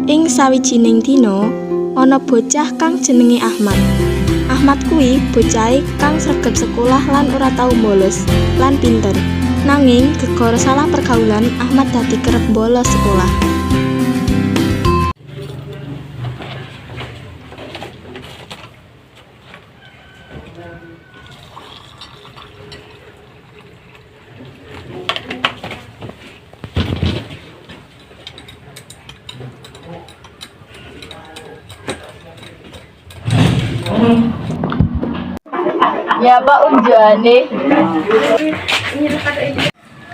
Ing sawijining dina, ana bocah kang jenenge Ahmad. Ahmad kuwi bocahe kang sregep sekolah lan ora tau bolos, lan pinter. Nanging gegara salah pergaulan, Ahmad dadi kerep bolos sekolah. Ya Pak unjane.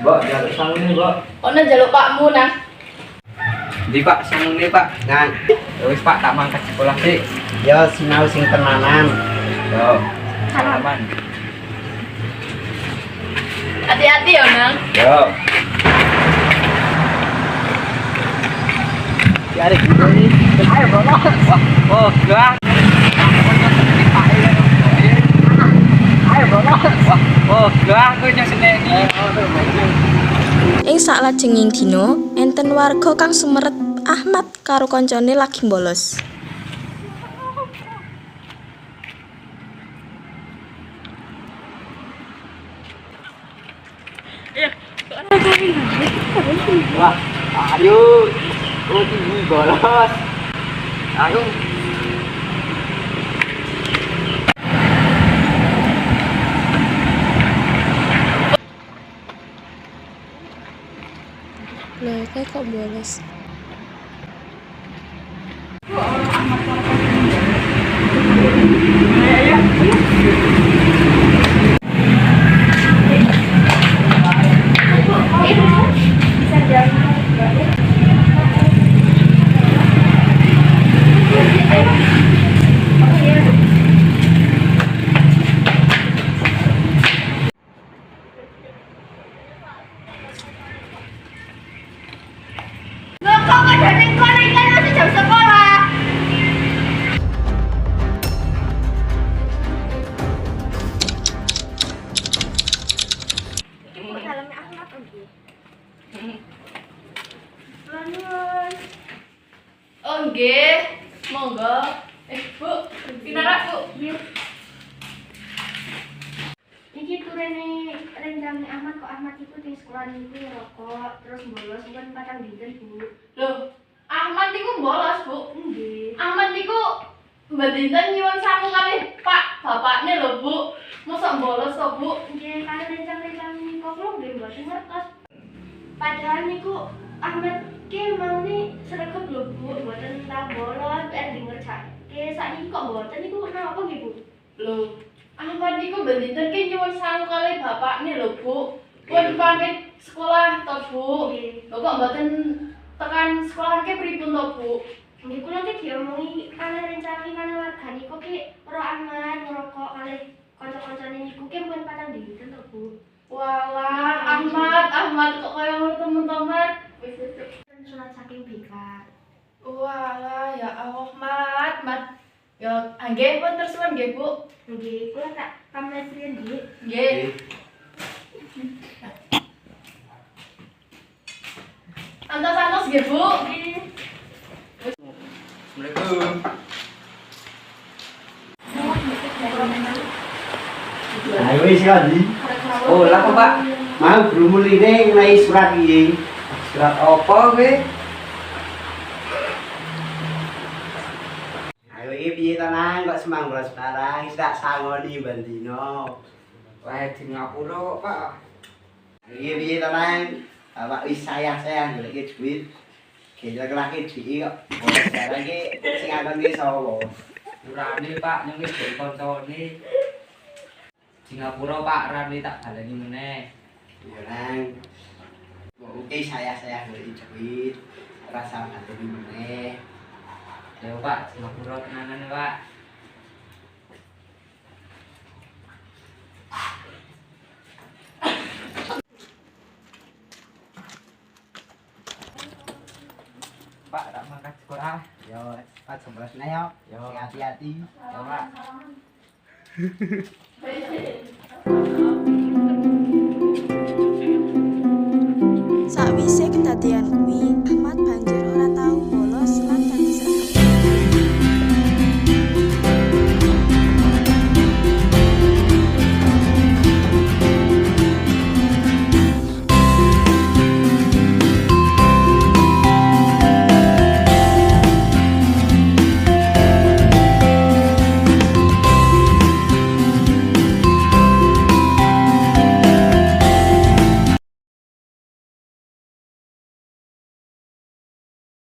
Mbak, jaluk sanggune, Mbak. Ono jaluk Pakmu nah. Ndi Pak sanggune, Pak? Nah, wis Pak tak mangkat sekolah sik. Ya sinau sing tenanan. Yo. Salaman. Hati-hati ya Nang. Yo. Cari gini. Ayo, Bro. Wah, oh, gang. Ayo, Bro. Wah, oh, gang kowe nyang seneni. Ing saklajenging dina, enten warga kang sumeret Ahmad karo kancane lagi bolos. Wah, ayo. Oh, tinggi bolos. Ayo. Loh, kayak kok bolos? Loh kok kadane kono iki masih jam sekolah. Dalamnya Ahmad nggih. Oh nggih, monggo. Bu, pinarak Bu. Iki turene rencane Ahmad kok Ahmad iku di sekolah niku rokok terus bolos kan patang dinten Bu. Loh, Ahmad niku bolos, Bu. Nggih. Ahmad niku mbedinten nyuwun sangu kalih Pak bapakne lho, Bu. Mosok bolos kok, Bu? Nggih kali rencang-rencang niku kula nggih mboten ngertos. Padahal niku Ahmad ki maune sregep lho Bu, mboten tau bolos ben ngerjake sakniki kok mboten niku napa nggih Bu? Loh, Ahmad niku mbedinten ki nyuwun sangu kalih bapakne lho, Bu. Pun pamit sekolah to, Bu. Nggih. Lho kok mboten tekan sekolah ki pripun to, Bu? Nggih kula ki diomongi kali rencang kali warga niku ki ro Ahmad ngerokok kali kanca-kancane niku ki pun patang dinten to Bu. Walah, Ahmad kok kaya ngono teman-teman. Wis Surat saking BK. Walah, ya Allah, Mat. Ya, nggih pun tersuwun nggih, Bu. Nggih, kula tak pamit riyen nggih. Nggih. Antos-antos nggih, Bu. Nggih. Assalamualaikum. Ayo wis kan. Oh, lha kok, Pak? Mau grumuline ngenai surat iki. Surat apa kowe? Ayo iki piye to nang kok semang bolos sekarang tak sangoni bandino. Wae di Ngapura, Pak. Ayo iki piye to nang Bapak wis sayang golek duit. Gelek-gelek iki kok. Bolos sekarang iki sing ngakon ki sapa? Urane, Pak, nyong wis dari kancane. Singapura, Pak, rane tak baleni meneh. Ya nang. Oke saya golek duit. Rasa bantu meneh. Ya, Pak, Singapura tenanan, Pak. Pak, tak mangkat sekolah. Yo, cepat sembros yo. Yo. Hati-hati. Ya, Pak.